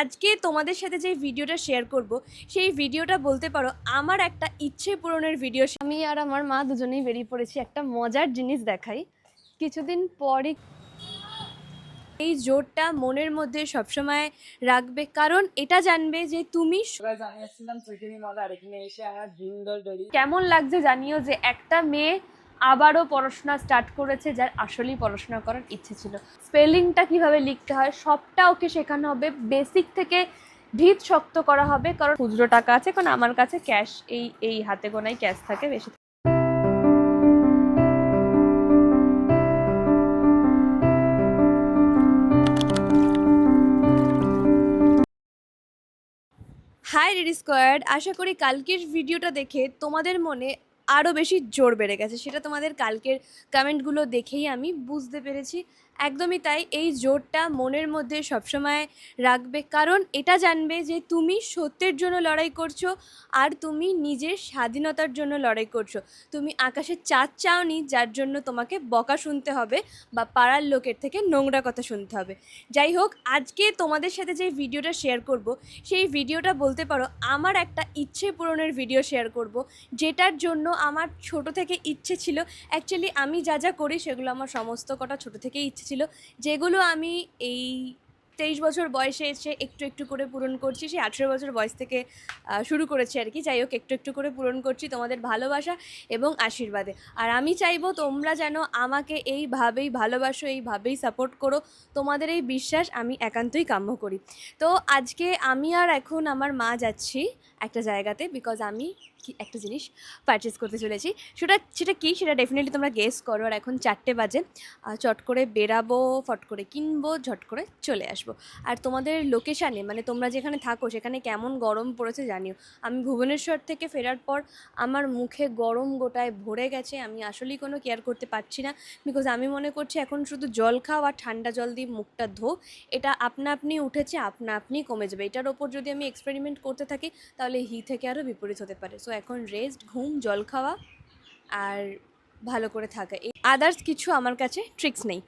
আজকে তোমাদের সাথে যে ভিডিওটা শেয়ার করব সেই ভিডিওটা বলতে পারো আমার একটা ইচ্ছে পূরণের ভিডিও। আমি আর আমার মা দুজনেই বেরিয়ে পড়েছি একটা মজার জিনিস দেখাই। কিছুদিন পরই এই জোরটা মনের মধ্যে সবসময় রাখবে, কারণ এটা জানবে যে তুমি কেমন লাগছে জানিও যে একটা মেয়ে আবারও পড়াশোনা স্টার্ট করেছে, যার আসলেই পড়াশোনা করার ইচ্ছে ছিল। স্পেলিংটা কিভাবে লিখতে হয় সবটা ওকে শেখানো হবে, বেসিক থেকে ভিত শক্ত করা হবে। কারণ খুচরো টাকা আছে, কারণ আমার কাছে ক্যাশ এই হাতে গোনাই ক্যাশ থাকে বেশি। হাই রেডি স্কোয়ার্ড, আশা করি কালকের ভিডিওটা দেখে তোমাদের মনে আরও বেশি জোর বেড়ে গেছে। সেটা তোমাদের কালকের কমেন্টগুলো দেখেই আমি বুঝতে পেরেছি। একদমই তাই, এই জোরটা মনের মধ্যে সবসময় রাখবে, কারণ এটা জানবে যে তুমি সত্যের জন্য লড়াই করছো আর তুমি নিজের স্বাধীনতার জন্য লড়াই করছো। তুমি আকাশে চাঁদ চাওনি যার জন্য তোমাকে বকা শুনতে হবে বা পাড়ার লোকের থেকে নোংরা কথা শুনতে হবে। যাই হোক, আজকে তোমাদের সাথে যে ভিডিওটা শেয়ার করব সেই ভিডিওটা বলতে পারো আমার একটা ইচ্ছে পূরণের ভিডিও শেয়ার করব, যেটার জন্য আমার ছোট থেকে ইচ্ছে ছিল। অ্যাকচুয়ালি আমি যা যা করি সেগুলো আমার সমস্ত কটা ছোট থেকেই ইচ্ছে ছিল, যেগুলো আমি এই 23 বছর বয়সে এসে একটু একটু করে পূরণ করছি। সেই 18 বছর বয়স থেকে শুরু করেছি আর কি। যাই হোক, একটু একটু করে পূরণ করছি তোমাদের ভালোবাসা এবং আশীর্বাদে। আর আমি চাইবো তোমরা যেন আমাকে এইভাবেই ভালোবাসো, এইভাবেই সাপোর্ট করো। তোমাদের এই বিশ্বাস আমি একান্তই কাম্য করি। তো আজকে আমি আর এখন আমার মা যাচ্ছি একটা জায়গাতে, বিকজ আমি একটা জিনিস পারচেস করতে চলেছি। সেটা কি সেটা ডেফিনেটলি তোমরা গেস করো। আর এখন 4টে বাজে, চট করে বেরাবো, ফট করে কিনবো, ঝট করে চলে আসবো। আর তোমাদের লোকেশানে, মানে তোমরা যেখানে থাকো সেখানে কেমন গরম পড়েছে জানিও। আমি ভুবনেশ্বর থেকে ফেরার পর আমার মুখে গরম গোটায় ভরে গেছে। আমি আসলেই কোনো কেয়ার করতে পারছি না, বিকজ আমি মনে করছি এখন শুধু জল খাও আর ঠান্ডা জল দিয়ে মুখটা ধো, এটা আপনা আপনি উঠেছে, আপনা আপনি কমে যাবে। এটার ওপর যদি আমি এক্সপেরিমেন্ট করতে থাকি তাহলে থেকে আরও বিপরীত হতে পারে। সো এখন রেস্ট, ঘুম, জল খাওয়া আর ভালো করে থাকা, এই আদার্স কিছু আমার কাছে ট্রিক্স নেই।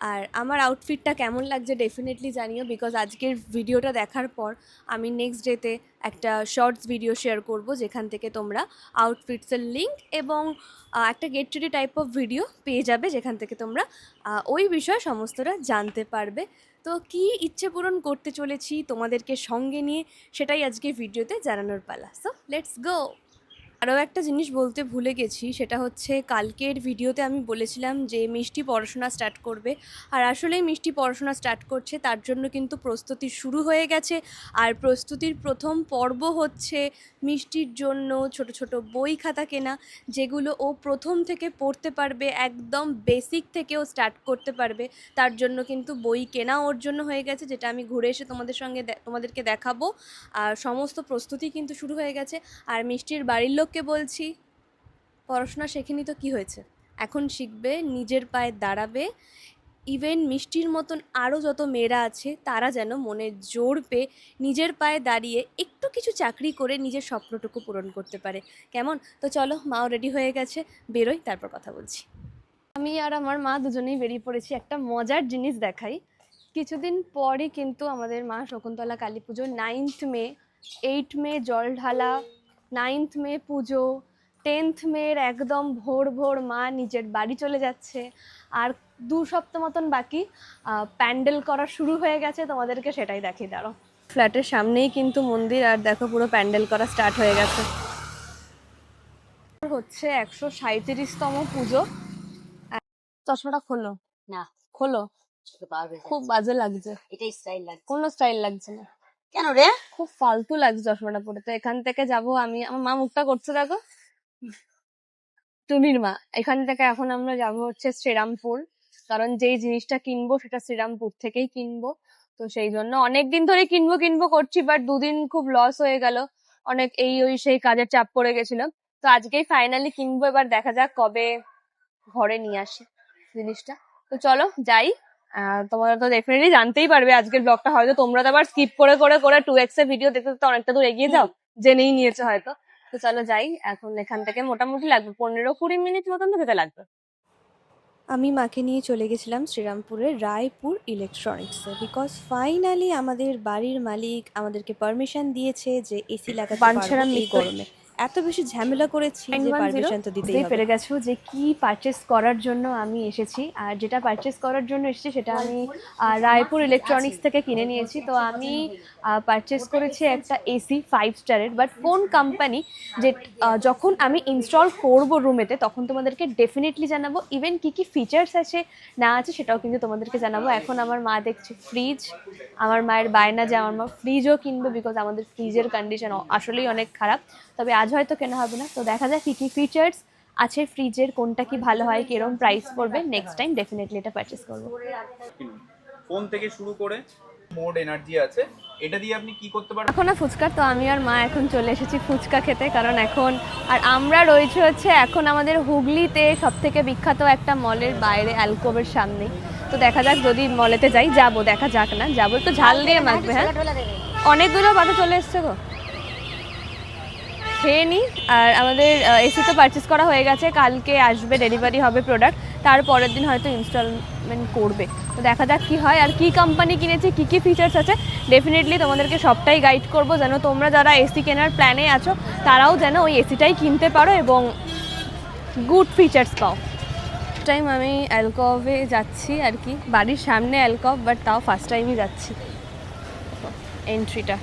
আর আমার আউটফিটটা কেমন লাগছে ডেফিনেটলি জানিও, বিকজ আজকের ভিডিওটা দেখার পর আমি নেক্সট ডেতে একটা শর্টস ভিডিও শেয়ার করব, যেখান থেকে তোমরা আউটফিটসের লিঙ্ক এবং একটা get ready type of video পেয়ে যাবে, যেখান থেকে তোমরা ওই বিষয়ে সমস্তটা জানতে পারবে। তো কী ইচ্ছে পূরণ করতে চলেছি তোমাদেরকে সঙ্গে নিয়ে, সেটাই আজকে ভিডিওতে জানানোর পালা। So let's go. আরও একটা জিনিস বলতে ভুলে গেছি, সেটা হচ্ছে কালকের ভিডিওতে আমি বলেছিলাম যে মিষ্টি পড়াশোনা স্টার্ট করবে। আর আসলেই মিষ্টি পড়াশোনা স্টার্ট করছে, তার জন্য কিন্তু প্রস্তুতি শুরু হয়ে গেছে। আর প্রস্তুতির প্রথম পর্ব হচ্ছে মিষ্টির জন্য ছোট ছোট বই খাতা কেনা, যেগুলো ও প্রথম থেকে পড়তে পারবে, একদম বেসিক থেকেও স্টার্ট করতে পারবে। তার জন্য কিন্তু বই কেনা ওর জন্য হয়ে গেছে, যেটা আমি ঘুরে এসে তোমাদেরকে দেখাবো। আর সমস্ত প্রস্তুতি কিন্তু শুরু হয়ে গেছে। আর মিষ্টির বাড়ির লোককে বলছি, পড়াশোনা শেখেনি তো কী হয়েছে, এখন শিখবে, নিজের পায়ে দাঁড়াবে। ইভেন মিষ্টির মতন আরও যত মেয়েরা আছে তারা যেন মনে জোর পেয়ে নিজের পায়ে দাঁড়িয়ে একটু কিছু চাকরি করে নিজের স্বপ্নটুকু পূরণ করতে পারে। কেমন? তো চলো, মাও রেডি হয়ে গেছে, বেরোই, তারপর কথা বলছি। আমি আর আমার মা দুজনেই বেরিয়ে পড়েছি একটা মজার জিনিস দেখাই। কিছুদিন পরই কিন্তু আমাদের মা শকুন্তলা কালী পুজো, 9th মে, 8 মে জল ঢালা, 9th মে পুজো, 10th মের একদম ভোর ভোর মা নিজের বাড়ি চলে যাচ্ছে। আর 2 সপ্তাহ মতন বাকি, প্যান্ডেল করা শুরু হয়ে গেছে। তোমাদেরকে সেটাই দেখিয়ে দাঁড়ো। ফ্ল্যাটের সামনেই কিন্তু মন্দির, আর দেখো পুরো প্যান্ডেল করা স্টার্ট হয়ে গেছে। হচ্ছে 137তম পুজো। চশমাটা খোলো না, খোলো, খুব বাজে লাগছে, এটাই স্টাইল লাগছে, কোনো স্টাইল লাগছে না। কেন রে? খুব ফালতু লাগছে চশমাটা পরে। তো এখান থেকে যাব আমি, আমার মা মুখটা করছে দেখো, টুনির মা। এখান থেকে এখন আমরা যাব হচ্ছে শ্রীরামপুর, কারণ যেই জিনিসটা কিনবো সেটা শ্রীরামপুর থেকেই কিনবো। তো সেই জন্য অনেকদিন ধরে কিনবো করছি, বাট দুদিন খুব লস হয়ে গেল, অনেক সেই কাজের চাপ পড়ে গেছিল। তো আজকেই ফাইনালি কিনবো, এবার দেখা যাক কবে ঘরে নিয়ে আসি জিনিসটা। তো চলো যাই। তোমরা তো ডেফিনেটলি জানতেই পারবে আজকের ব্লগটা, হয়তো তোমরা তো আবার স্কিপ করে করে করে 2x এর ভিডিও দেখতে দেখতে অনেকটা দূর এগিয়ে যাও, জেনেই নিয়েছো হয়তো। তো চলো যাই, এখন এখান থেকে মোটামুটি লাগবে 15-20 মিনিট মতন তো যেতে লাগবে। আমি মাকে নিয়ে চলে গেছিলাম শ্রীরামপুরের রায়পুর ইলেকট্রনিক্সে, বিকজ ফাইনালি আমাদের বাড়ির মালিক আমাদেরকে পারমিশন দিয়েছে যে এসি লাগাতে পারবো এই গরমে। এত বেশি ঝামেলা করেছি যে পারমিশন তো দিতেই হবে। পেরে গেছো যে কি পারচেস করার জন্য আমি এসেছি, আর যেটা পারচেস করার জন্য এসেছি সেটা আমি রায়পুর ইলেকট্রনিক্স থেকে কিনে নিয়েছি। তো আমি পারচেস করেছি একটা এসি 5 স্টারের, বাট কোন কোম্পানি যে যখন আমি ইনস্টল করব রুমেতে তখন তোমাদেরকে ডেফিনেটলি জানাবো। ইভেন কি কি ফিচার্স আছে না আছে সেটাও কিন্তু তোমাদেরকে জানাবো। এখন আমার মা দেখছে ফ্রিজ, আমার মায়ের বায়না যে আমার মা ফ্রিজও কিনবে, বিকজ আমাদের ফ্রিজের কন্ডিশন আসলেই অনেক খারাপ। তবে আজ হয়তো কেনা হবে না, তো দেখা যাক কী কী ফিচার্স আছে ফ্রিজের, কোনটা কি ভালো হয়, কিরকম প্রাইস পড়বে। নেক্সট টাইম ডেফিনেটলি এটা পারচেস করবো। ফোন থেকে শুরু করে মোড এনার্জি আছে, এটা দিয়ে আপনি কি করতে পারেন। এখন না ফুচকা, তো আমি আর মা এখন চলে এসেছি ফুচকা খেতে, কারণ এখন আর আমরা রয়েছে হচ্ছে এখন আমাদের হুগলিতে সবথেকে বিখ্যাত একটা মলের বাইরে অ্যালকোভের সামনে। তো দেখা যাক, যদি মলেতে যাই যাবো, দেখা যাক না যাবো, একটু ঝাল দিয়ে মাখবে। হ্যাঁ অনেকগুলো পাতা চলে এসছে গো, খেয়ে নিই। আর আমাদের এসি তো পারচেস করা হয়ে গেছে, কালকে আসবে, ডেলিভারি হবে প্রোডাক্ট, তারপরের দিন হয়তো ইনস্টলমেন্ট করবে। তো দেখা যাক কী হয়, আর কী কোম্পানি কিনেছি, কী কী ফিচার্স আছে, ডেফিনেটলি তোমাদেরকে সবটাই গাইড করবো, যেন তোমরা যারা এসি কেনার প্ল্যানে আছো তারাও যেন ওই এসিটাই কিনতে পারো এবং গুড ফিচার্স পাও। টাইম আমি অ্যালকভে যাচ্ছি আর কি, বাড়ির সামনে অ্যালকভ, বাট তাও ফার্স্ট টাইমই যাচ্ছি। এন্ট্রিটা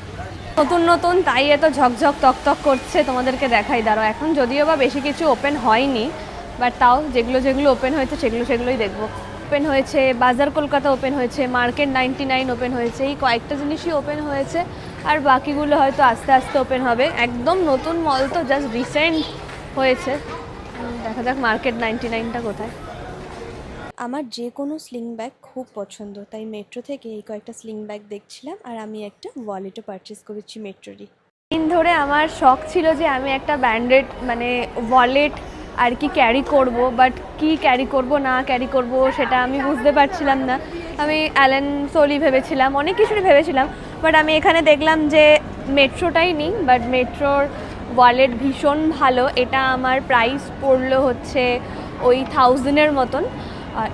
নতুন নতুন, তাই এত ঝকঝক তকতক করছে, তোমাদেরকে দেখাই দাঁড়াও। এখন যদিও বা বেশি কিছু ওপেন হয়নি, বাট তাও যেগুলো যেগুলো ওপেন হয়েছে সেগুলোই দেখবো। ওপেন হয়েছে বাজার কলকাতা, ওপেন হয়েছে মার্কেট 99 ওপেন হয়েছে, এই কয়েকটা জিনিসই ওপেন হয়েছে, আর বাকিগুলো হয়তো আস্তে আস্তে ওপেন হবে। একদম নতুন মল তো, জাস্ট রিসেন্ট হয়েছে। দেখা যাক মার্কেট 99টা কোথায়। আমার যে কোনো স্লিং ব্যাগ খুব পছন্দ, তাই মেট্রো থেকে এই কয়েকটা স্লিং ব্যাগ দেখছিলাম, আর আমি একটা ওয়ালেটও পারচেস করেছি মেট্রোরই। দিন ধরে আমার শখ ছিল যে আমি একটা ব্র্যান্ডেড মানে ওয়ালেট আর কি ক্যারি করব, বাট কি ক্যারি করব না ক্যারি করব সেটা আমি বুঝতে পারছিলাম না। আমি অ্যালেন সোলি ভেবেছিলাম, অনেক কিছুই ভেবেছিলাম, বাট আমি এখানে দেখলাম যে মেট্রোটাই নিই। বাট মেট্রোর ওয়ালেট ভীষণ ভালো। এটা আমার প্রাইস পড়লো হচ্ছে ওই 1000-এর মতন,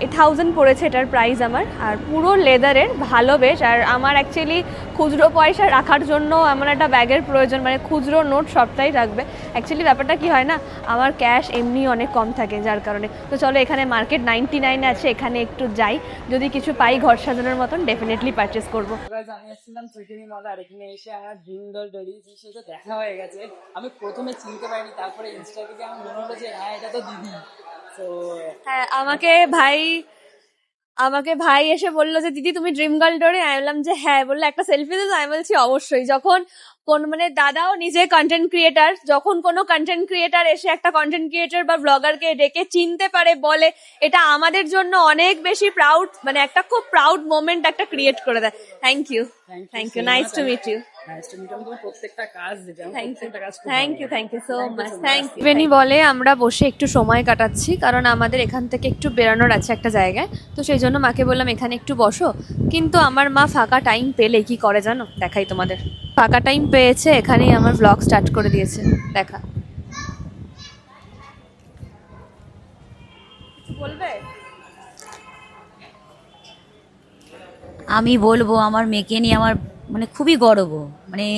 1000 পড়েছে এটার প্রাইস আমার, আর পুরো লেদারের, ভালো বেশ। আর আমার অ্যাকচুয়ালি খুচরো পয়সা রাখার জন্য আমার একটা ব্যাগের প্রয়োজন, মানে খুচরো নোট সবটাই রাখবে। অ্যাকচুয়ালি ব্যাপারটা কি হয় না, আমার ক্যাশ এমনি অনেক কম থাকে, যার কারণে। তো চলো এখানে মার্কেট 99 আছে, এখানে একটু যাই, যদি কিছু পাই ঘর সাজানোর মতন ডেফিনেটলি পারচেস করবো। আমি এসেছিলাম চৈতালি মল, আর এখানে এসে আমার ড্রিম গার্ল বেরিয়েছি, সেটা দেখা হয়ে গেছে। আমি প্রথমে চিনতে পারিনি, তারপরে ইনস্টা থেকে আমার মনে হলো যে হ্যাঁ এটা তো দিদি। তো হ্যাঁ, আমাকে ভাই এসে বললো যে দিদি তুমি ড্রিম গার্ল ডোরে, আমি বললাম যে হ্যাঁ, বললো একটা সেলফি দিল, আমি বলছি অবশ্যই। যখন কোন মানে দাদাও নিজে কন্টেন্ট ক্রিয়েটার, যখন কোনো কন্টেন্ট ক্রিয়েটার এসে একটা কন্টেন্ট ক্রিয়েটার বা ব্লগারকে ডেকে চিনতে পারে বলে, এটা আমাদের জন্য অনেক বেশি প্রাউড, মানে একটা খুব প্রাউড মোমেন্ট একটা ক্রিয়েট করে দেয়। Thank you, nice to meet you. প্রত্যেকটা কাজ thank you so much, thank you. বেনি বলে আমরা বসে একটু সময় কাটাচ্ছি, কারণ আমাদের এখান থেকে একটু বেরোনোর আছে একটা জায়গায়, তো সেই জন্য মাকে বললাম এখানে একটু বসো। কিন্তু আমার মা ফাঁকা টাইম পেলে কি করে জানো, দেখাই তোমাদের। ফাঁকা টাইম পেয়েছে, এখানেই আমার ব্লগ স্টার্ট করে দিয়েছে, দেখা। বলবে? আমি বলবো আমার মেয়েকে নিয়ে আমার মানে খুবই গর্ব, মানে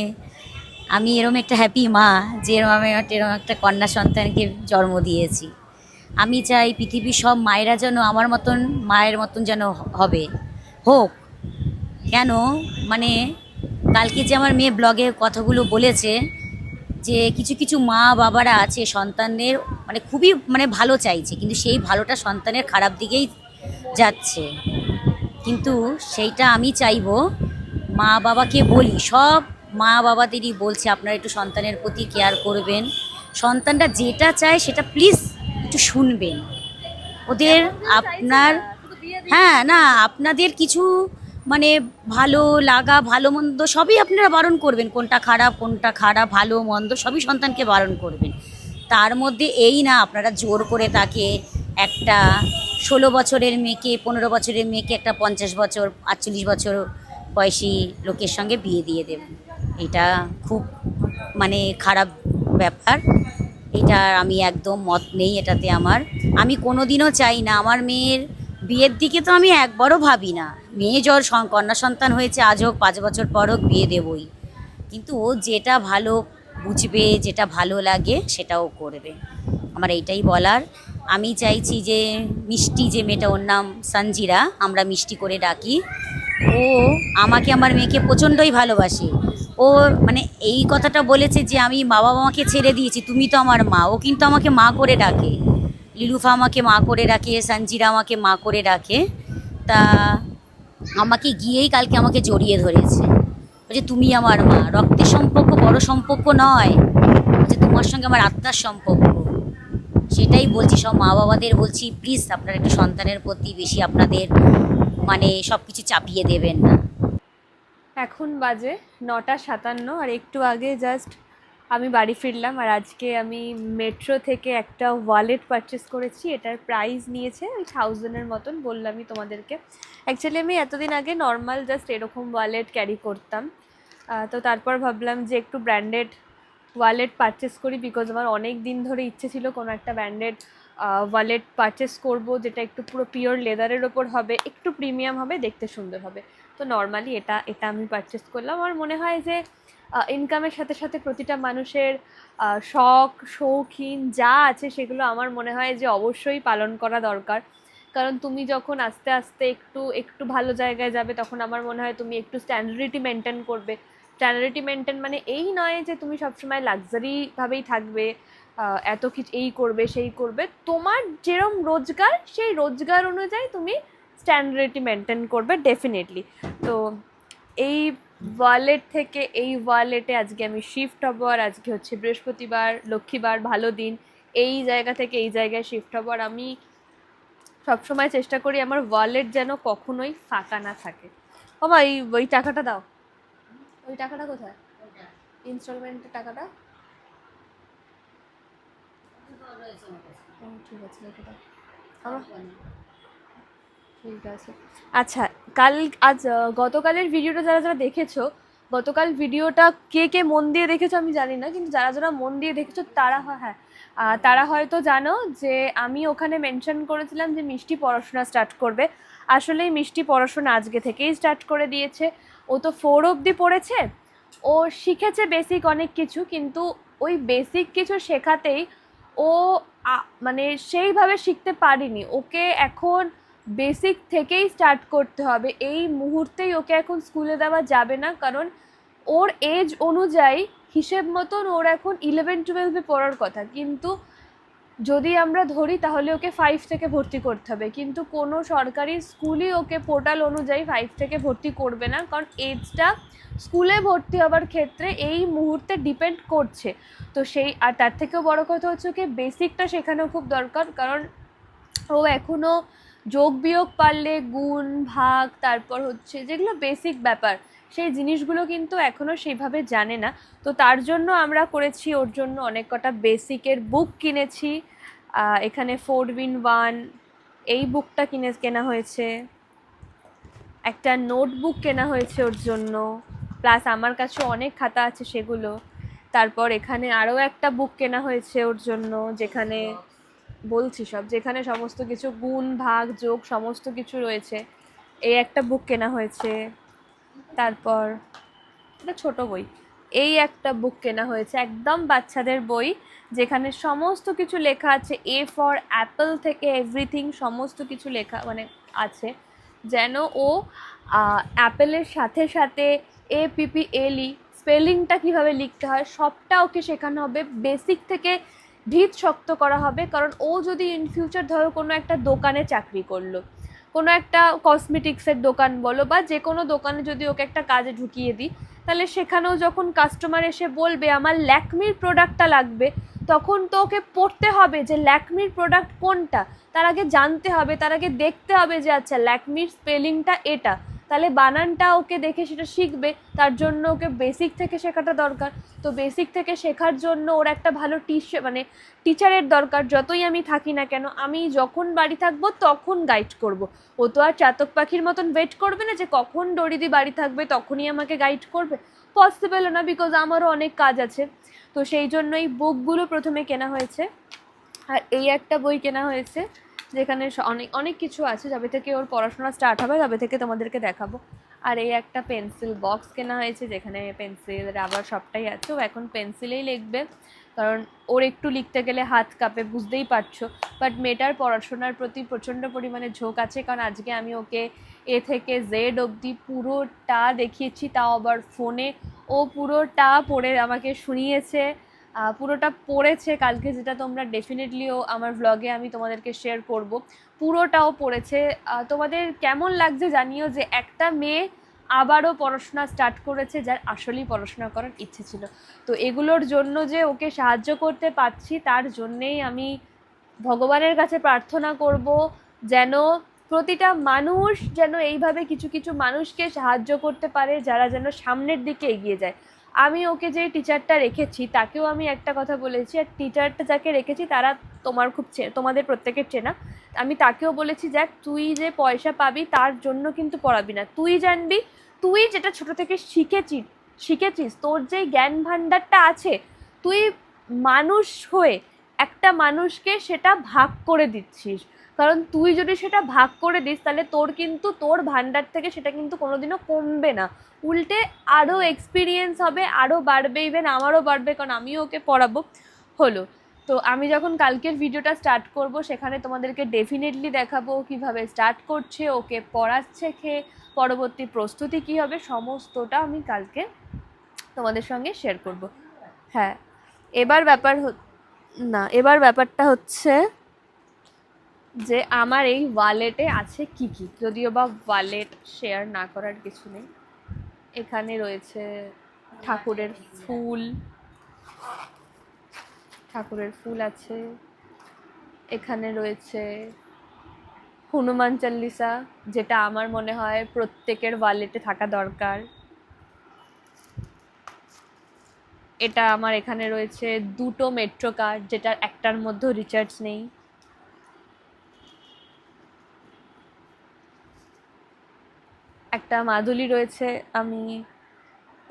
আমি এরকম একটা হ্যাপি মা যে এরকম একটা কন্যা সন্তানকে জন্ম দিয়েছি। আমি চাই পৃথিবীর সব মায়েরা যেন আমার মতন মায়ের মতন যেন হোক। কেন মানে কালকে যে আমার মেয়ে ব্লগে কথাগুলো বলেছে যে কিছু কিছু মা বাবারা আছে সন্তানদের মানে খুবই মানে ভালো চাইছে, কিন্তু সেই ভালোটা সন্তানের খারাপ দিকেই যাচ্ছে। কিন্তু সেইটা আমি চাইবো, মা বাবাকে বলি, সব মা বাবাদেরই বলছে আপনারা একটু সন্তানের প্রতি কেয়ার করবেন, সন্তানরা যেটা চায় সেটা প্লিজ একটু শুনবেন ওদের। আপনার হ্যাঁ না, আপনাদের কিছু মানে ভালো লাগা ভালো মন্দ সবই আপনারা বারণ করবেন, কোনটা খারাপ ভালো মন্দ সবই সন্তানকে বারণ করবেন। তার মধ্যে এই না আপনারা জোর করে তাকে একটা 16 বছরের মেয়েকে 15 বছরের মেয়েকে একটা 50 বছর 48 বছর বয়সী লোকের সঙ্গে বিয়ে দিয়ে দেবেন। এটা খুব মানে খারাপ ব্যাপার, এটা আমি একদম মত নেই এটাতে আমার। আমি কোনোদিনও চাই না আমার মেয়ের বিয়ের দিকে, তো আমি একবারও ভাবি না। মেয়ে কন্যা সন্তান হয়েছে, আজ হোক 5 বছর পর হোক বিয়ে দেবই, কিন্তু ও যেটা ভালো বুঝবে, যেটা ভালো লাগে সেটাও করবে, আমার এইটাই বলার। আমি চাইছি যে মিষ্টি যে মেয়েটা, ওর নাম সঞ্জিরা, আমরা মিষ্টি করে ডাকি, ও আমাকে আমার মেয়েকে প্রচণ্ডই ভালোবাসে। ও মানে এই কথাটা বলেছে যে আমি মা বাবা মাকে ছেড়ে দিয়েছি, তুমি তো আমার মা। ও কিন্তু আমাকে মা করে ডাকে, লিলুফা আমাকে মা করে ডাকে, সঞ্জিরা আমাকে মা করে ডাকে। তা আমাকে গিয়েই কালকে আমাকে জড়িয়ে ধরেছে, বলছে তুমি আমার মা। রক্তের সম্পর্ক বড় সম্পর্ক নয়, বলছে তোমার সঙ্গে আমার আত্মার সম্পর্ক। সেটাই বলছি সব মা বাবাদের, বলছি প্লিজ আপনারা একটু সন্তানের প্রতি বেশি আপনাদের মানে সব কিছু চাপিয়ে দেবেন না। এখন বাজে 9:57, আর একটু আগে জাস্ট আমি বাড়ি ফিরলাম। আর আজকে আমি মেট্রো থেকে একটা ওয়ালেট পারচেস করেছি। এটার প্রাইস নিয়েছে ওই 1000-এর মতন, বললামই তোমাদেরকে। অ্যাকচুয়ালি আমি এতদিন আগে নর্মাল জাস্ট এরকম ওয়ালেট ক্যারি করতাম, তো তারপর ভাবলাম যে একটু ব্র্যান্ডেড ওয়ালেট পারচেস করি, বিকজ আমার অনেক দিন ধরে ইচ্ছে ছিল কোনো একটা ব্র্যান্ডেড ওয়ালেট পারচেস করব, যেটা একটু পুরো পিওর লেদারের ওপর হবে, একটু প্রিমিয়াম হবে, দেখতে সুন্দর হবে। তো নর্মালি এটা আমি পারচেস করলাম। আমার মনে হয় যে ইনকামের সাথে সাথে প্রতিটা মানুষের শখ শৌখিন যা আছে সেগুলো আমার মনে হয় যে অবশ্যই পালন করা দরকার। কারণ তুমি যখন আস্তে আস্তে একটু ভালো জায়গায় যাবে, তখন আমার মনে হয় তুমি একটু স্ট্যান্ডার্ডিটি মেনটেন করবে। স্ট্যান্ডার্ডিটি মেনটেন মানে এই নয় যে তুমি সবসময় লাক্সারিভাবেই থাকবে, এত কিছু এই করবে সেই করবে। তোমার যেরম রোজগার, সেই রোজগার অনুযায়ী তুমি স্ট্যান্ডার্ডিটি মেনটেন করবে ডেফিনেটলি। তো এই ওয়ালেট থেকে এই ওয়ালেটে আজকে আমি শিফট হব। আর আজকে হচ্ছে বৃহস্পতিবার, লক্ষ্মীবার, ভালো দিন। এই জায়গা থেকে এই জায়গায় শিফট হব। আর আমি সবসময় চেষ্টা করি আমার ওয়ালেট যেন কখনোই ফাঁকা না থাকে। ও মা, ওই টাকাটা দাও। ওই টাকাটা কোথায়? ইনস্টলমেন্টের টাকাটা? ও ঠিক আছে, রেখে দাও। আমার ঠিক আছে। আচ্ছা, গতকালের ভিডিওটা যারা যারা দেখেছো, গতকাল ভিডিওটা কে কে মন দিয়ে দেখেছো আমি জানি না, কিন্তু যারা যারা মন দিয়ে দেখেছো তারা তারা হয়তো জানো যে আমি ওখানে মেনশন করেছিলাম যে মিষ্টি পড়াশোনা স্টার্ট করবে। আসলেই মিষ্টি পড়াশোনা আজকে থেকেই স্টার্ট করে দিয়েছে। ও তো 4 অবধি পড়েছে, ও শিখেছে বেসিক অনেক কিছু, কিন্তু ওই বেসিক কিছু শেখাতেই ও মানে সেইভাবে শিখতে পারিনি। ওকে এখন বেসিক থেকেই স্টার্ট করতে হবে। এই মুহূর্তেই ওকে এখন স্কুলে দেওয়া যাবে না, কারণ ওর এজ অনুযায়ী হিসেব মতন ওর এখন 11-12-এ পড়ার কথা, কিন্তু যদি আমরা ধরি তাহলে ওকে 5 থেকে ভর্তি করতে হবে। কিন্তু কোনো সরকারি স্কুলই ওকে পোর্টাল অনুযায়ী 5 থেকে ভর্তি করবে না, কারণ এজটা স্কুলে ভর্তি হবার ক্ষেত্রে এই মুহূর্তে ডিপেন্ড করছে। তো আর তার থেকেও বড় কথা হচ্ছে ওকে বেসিকটা শেখানো খুব দরকার, কারণ ও এখনও যোগ বিয়োগ পারলে, গুণ ভাগ, তারপর হচ্ছে যেগুলো বেসিক ব্যাপার, সেই জিনিসগুলো কিন্তু এখনও সেইভাবে জানে না। তো তার জন্য আমরা করেছি ওর জন্য অনেক কটা বেসিকের বুক কিনেছি। এখানে 4-in-1 এই বুকটা কেনা হয়েছে, একটা নোটবুক কেনা হয়েছে ওর জন্য, প্লাস আমার কাছে অনেক খাতা আছে সেগুলো। তারপর এখানে আরও একটা বুক কেনা হয়েছে ওর জন্য, যেখানে যেখানে সমস্ত কিছু গুণ ভাগ যোগ সমস্ত কিছু রয়েছে। এই একটা বুক কেনা হয়েছে। তারপর এটা ছোট বই, এই একটা বুক কেনা হয়েছে, একদম বাচ্চাদের বই, যেখানে সমস্ত কিছু লেখা আছে। এ ফর অ্যাপল থেকে এভরিথিং সমস্ত কিছু লেখা মানে আছে, যেন ও অ্যাপেলের সাথে সাথে APPLE স্পেলিংটা কীভাবে লিখতে হয় সবটা ওকে শেখানো হবে। বেসিক থেকে ভিত শক্ত করা হবে, কারণ ও যদি ইন ফিউচার ধরো কোনো একটা দোকানে চাকরি করলো, কোনো একটা কসমেটিক্সের দোকান বলো বা যে কোনো দোকানে যদি ওকে একটা কাজে ঢুকিয়ে দিই, তাহলে সেখানেও যখন কাস্টমার এসে বলবে আমার ল্যাকমির প্রোডাক্টটা লাগবে, তখন তো ওকে পড়তে হবে যে ল্যাকমির প্রোডাক্ট কোনটা, তার আগে জানতে হবে, তার আগে দেখতে হবে যে আচ্ছা ল্যাকমির স্পেলিংটা এটা, তাহলে বানানটা ওকে দেখে সেটা শিখবে। তার জন্য ওকে বেসিক থেকে শেখাটা দরকার। তো বেসিক থেকে শেখার জন্য ওর একটা ভালো টিচারের দরকার। যতই আমি থাকি না কেন, আমি যখন বাড়ি থাকবো তখন গাইড করব। ও তো আর চাতক পাখির মতন ওয়েট করবে না যে কখন ডরিদি বাড়ি থাকবে তখনই আমাকে গাইড করবে, পসিবল না, বিকজ আমারও অনেক কাজ আছে। তো সেই জন্য এই বুকগুলো প্রথমে কেনা হয়েছে। আর এই একটা বই কেনা হয়েছে যেখানে অনেক অনেক কিছু আছে, যবে থেকে ওর পড়াশোনা স্টার্ট হবে তবে থেকে তোমাদেরকে দেখাবো। আর এই একটা পেন্সিল বক্স কেনা হয়েছে যেখানে পেন্সিল রাবার সবটাই আছে। ও এখন পেন্সিলেই লিখবে, কারণ ওর একটু লিখতে গেলে হাত কাঁপে, বুঝতেই পারছো। বাট মেয়েটার পড়াশোনার প্রতি প্রচণ্ড পরিমাণে ঝোঁক আছে, কারণ আজকে আমি ওকে এ থেকে জেড অবধি পুরোটা দেখিয়েছি, তাও আবার ফোনে। ও পুরোটা পড়ে আমাকে শুনিয়েছে, পুরোটা পড়েছে কালকে, যেটা তোমরা ডেফিনেটলিও আমার ভ্লগে আমি তোমাদেরকে শেয়ার করব। পুরোটাও পড়েছে। তোমাদের কেমন লাগছে জানিও যে একটা মেয়ে আবারও পড়াশোনা স্টার্ট করেছে, যার আসলেই পড়াশোনা করার ইচ্ছে ছিল। তো এগুলোর জন্য যে ওকে সাহায্য করতে পারছি, তার জন্যেই আমি ভগবানের কাছে প্রার্থনা করব যেন প্রতিটা মানুষ যেন এইভাবে কিছু কিছু মানুষকে সাহায্য করতে পারে, যারা যেন সামনের দিকে এগিয়ে যায়। আমি ওকে যে টিচারটা রেখেছি তাকেও আমি একটা কথা বলেছি, আর টিচারটা যাকে রেখেছি তারা তোমাদের প্রত্যেকের চেনা। আমি তাকেও বলেছি, দেখ তুই যে পয়সা পাবি তার জন্য কিন্তু পড়াবি না, তুই জানবি তুই যেটা ছোট থেকে শিখেছিস, তোর যে জ্ঞান ভাণ্ডারটা আছে, তুই মানুষ হয়ে একটা মানুষকে সেটা ভাগ করে দিচ্ছিস। কারণ তুই যদি সেটা ভাগ করে দিস তাহলে তোর কিন্তু তোর ভাণ্ডার থেকে সেটা কিন্তু কোনোদিনও কমবে না, উল্টে আরও এক্সপিরিয়েন্স হবে, আরও বাড়বে, ইভেন আমারও বাড়বে, কারণ আমিও ওকে পড়াবো। হলো, তো আমি যখন কালকের ভিডিওটা স্টার্ট করব সেখানে তোমাদেরকে ডেফিনেটলি দেখাবো কিভাবে স্টার্ট করছে, ওকে পড়াচ্ছে খেয়ে পরবর্তী প্রস্তুতি কী হবে, সমস্তটা আমি কালকে তোমাদের সঙ্গে শেয়ার করব। হ্যাঁ, এবার ব্যাপারটা হচ্ছে যে আমার এই ওয়ালেটে আছে কি কি, যদিও বা ওয়ালেট শেয়ার না করার কিছু নেই। এখানে রয়েছে ঠাকুরের ফুল আছে, এখানে রয়েছে হনুমান চল্লিশা, যেটা আমার মনে হয় প্রত্যেকের ওয়ালেটে থাকা দরকার। এটা আমার এখানে রয়েছে দুটো মেট্রো কার্ড, যেটার একটার মধ্যেও রিচার্জ নেই। একটা মাদুলি রয়েছে, আমি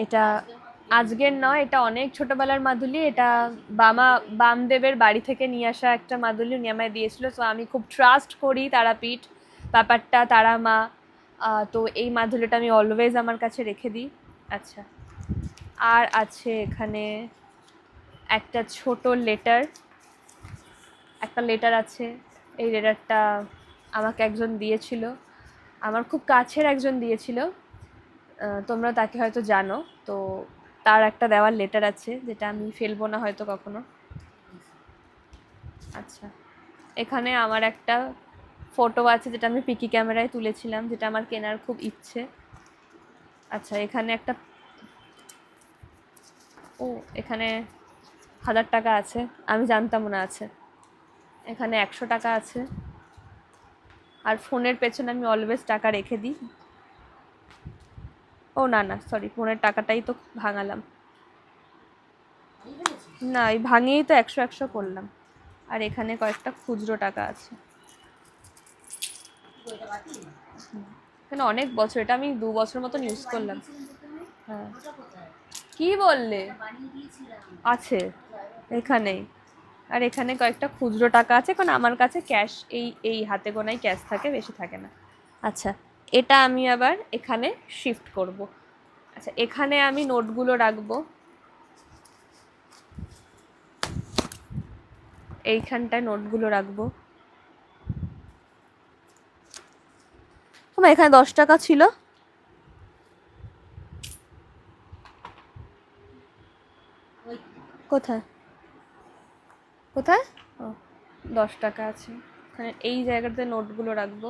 এটা আজকের নয়, এটা অনেক ছোটবেলার মাদুলি। এটা বামদেবের বাড়ি থেকে নিয়ে আসা একটা মাদুলি, উনি আমায় দিয়েছিল। সো আমি খুব ট্রাস্ট করি তারাপীঠ ব্যাপারটা, তারা মা। তো এই মাদুলিটা আমি অলওয়েজ আমার কাছে রেখে দিই। আচ্ছা, আর আছে এখানে একটা ছোট লেটার আছে। এই লেটারটা আমাকে একজন দিয়েছিল, আমার খুব কাছের একজন দিয়েছিল, তোমরা তাকে হয়তো জানো। তো তার একটা দেওয়ার লেটার আছে, যেটা আমি ফেলবো না হয়তো কখনো। আচ্ছা, এখানে আমার একটা ফটো আছে, যেটা আমি পিকি ক্যামেরায় তুলেছিলাম, যেটা আমার কেনার খুব ইচ্ছে। আচ্ছা, এখানে এখানে 1000 টাকা আছে, আমি জানতাম না আছে। এখানে 100 টাকা আছে, আর ফোনের পেছনে আমি অলওয়েজ টাকা রেখে দিই। না সরি, ফোনের টাকাটাই তো ভাঙালাম। না, এই ভাঙিয়েই তো 100 করলাম। আর এখানে কয়েকটা খুচরো টাকা আছে। এখানে অনেক বছর, এটা আমি 2 বছর মতন ইউজ করলাম। হ্যাঁ, কি বললে? আছে এখানেই। আর এখানে কয়েকটা খুচরো টাকা আছে, কারণ আমার কাছে ক্যাশ এই হাতে গোনাই ক্যাশ থাকে, বেশি থাকে না। আচ্ছা, এটা আমি আবার এখানে শিফট করব। আচ্ছা, এখানে আমি নোটগুলো রাখবো, এইখানটায় নোটগুলো রাখবো। এখানে 10 টাকা ছিল, কোথায় কোথায়? 10 টাকা আছে এখানে, এই জায়গাতে নোটগুলো রাখবো।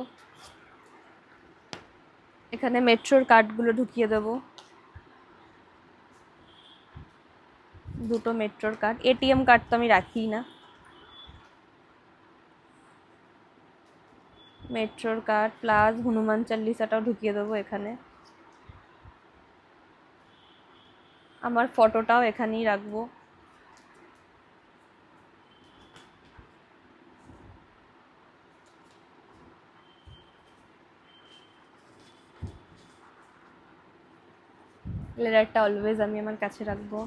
এখানে মেট্রোর কার্ডগুলো ঢুকিয়ে দেবো, দুটো মেট্রোর কার্ড। এটিএম কার্ড তো আমি রাখি না। মেট্রোর কার্ড প্লাস হনুমান চল্লিশাটাও ঢুকিয়ে দেবো এখানে। আমার ফটোটাও এখানেই রাখবো। লেটারটা অলওয়েজ আমি আমার কাছে রাখবো।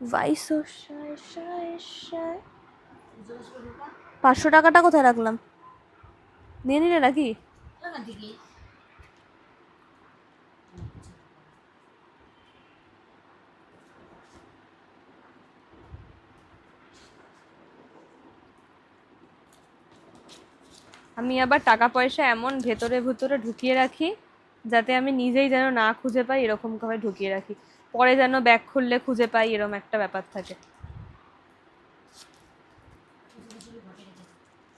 বাইশো 500 টাকাটা কোথায় রাখলাম? নিয়ে নিলে নাকি? আমি আবার টাকা পয়সা এমন ভেতরে ভেতরে ঢুকিয়ে রাখি যাতে আমি নিজেই যেন না খুঁজে পাই, এরকম ভাবে ঢুকিয়ে রাখি। পরে যেন ব্যাগ খুললে খুঁজে পাই, এরকম একটা ব্যাপার থাকে।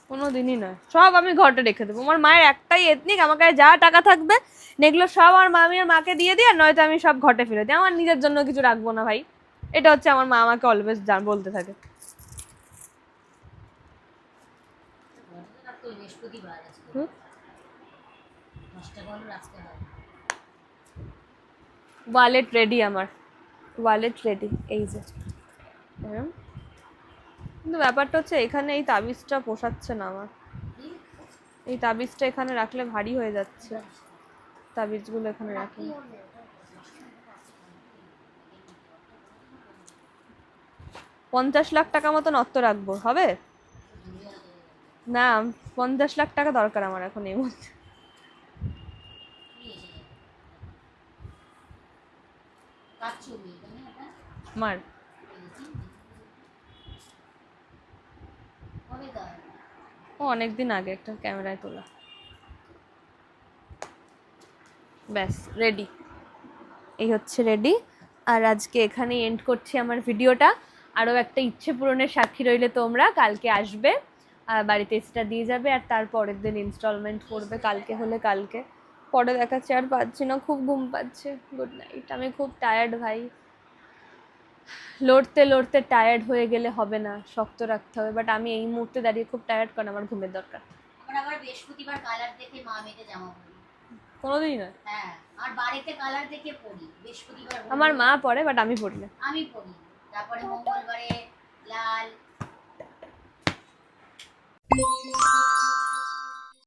কোনোদিনই নয়, সব আমি ঘরে রেখে দেবো। আমার মায়ের একটাই এথনিক, আমার কাছে যা টাকা থাকবে এগুলো সব আমার মামি আর মাকে দিয়ে দিই, আর নয়তো আমি সব ঘটে ফেলে দিই। আমার নিজের জন্য কিছু রাখবো না ভাই, এটা হচ্ছে আমার মা আমাকে অলওয়েজ বলতে থাকে। ওয়ালেট রেডি, আমার ওয়ালেট রেডি, এই যে। কিন্তু ব্যাপারটা হচ্ছে এখানে এই তাবিজটা পোষাচ্ছে না আমার। এই তাবিজটা এখানে রাখলে ভারী হয়ে যাচ্ছে, তাবিজগুলো এখানে রাখলে। 50 লাখ টাকা মতন অর্থ রাখবো, হবে না? 50 লাখ টাকা দরকার আমার এখন এই মুহূর্তে। আমার ও অনেকদিন আগে একটা ক্যামেরায় তোলা। ব্যাস রেডি, এই হচ্ছে রেডি। আর আজকে এখানে এন্ড করছি আমার ভিডিওটা। আরও একটা ইচ্ছে পূরণের সাক্ষী রইলে তোমরা, কালকে আসবে আর বাড়িতে এসিটা দিয়ে যাবে, আর তার পরের দিন ইনস্টলমেন্ট করবে, কালকে হলে কালকে। পরে দেখাচ্ছি, আর পাচ্ছি না, খুব ঘুম পাচ্ছে। Good night. আমি খুব টায়ার্ড ভাই, লড়তে লড়তে টায়ার্ড হয়ে গেলে হবে না, শক্ত রাখতে হবে। বাট আমি এই মুহূর্তে দাঁড়িয়ে খুব টায়ার্ড, কারণ আমার ঘুমের দরকার। আমার আবার বৃহস্পতিবার কালার দেখে মা মেয়েতে জামা পরি। কোনোদিনই নয়। হ্যাঁ, আর বাড়িতে কালার দেখে পরি। বৃহস্পতিবার আমার মা পরে, বাট আমি পড়ি না। আমি পরি, তারপরে মঙ্গলবারে লাল।